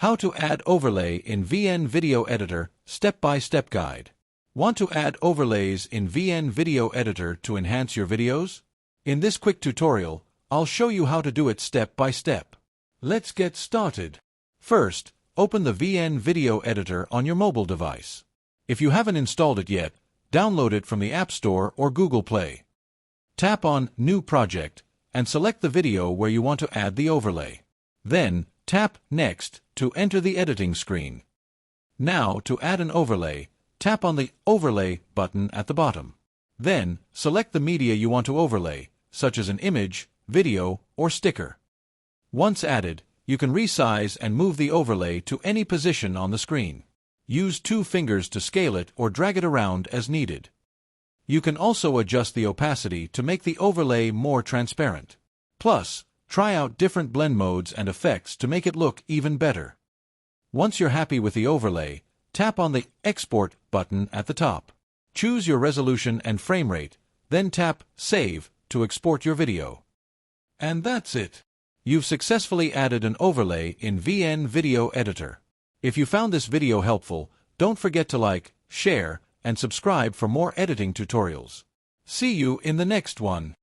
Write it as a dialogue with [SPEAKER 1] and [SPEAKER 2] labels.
[SPEAKER 1] How to add overlay in VN Video Editor Step-by-Step Guide. Want to add overlays in VN Video Editor to enhance your videos? In this quick tutorial, I'll show you how to do it step by step. Let's get started. First, open the VN Video Editor on your mobile device. If you haven't installed it yet, download it from the App Store or Google Play. Tap on New Project and select the video where you want to add the overlay. Then, tap Next to enter the editing screen. Now, to add an overlay, tap on the Overlay button at the bottom. Then, select the media you want to overlay, such as an image, video, or sticker. Once added, you can resize and move the overlay to any position on the screen. Use 2 fingers to scale it or drag it around as needed. You can also adjust the opacity to make the overlay more transparent. Plus, try out different blend modes and effects to make it look even better. Once you're happy with the overlay, tap on the Export button at the top. Choose your resolution and frame rate, then tap Save to export your video. And that's it. You've successfully added an overlay in VN Video Editor. If you found this video helpful, don't forget to like, share, and subscribe for more editing tutorials. See you in the next one.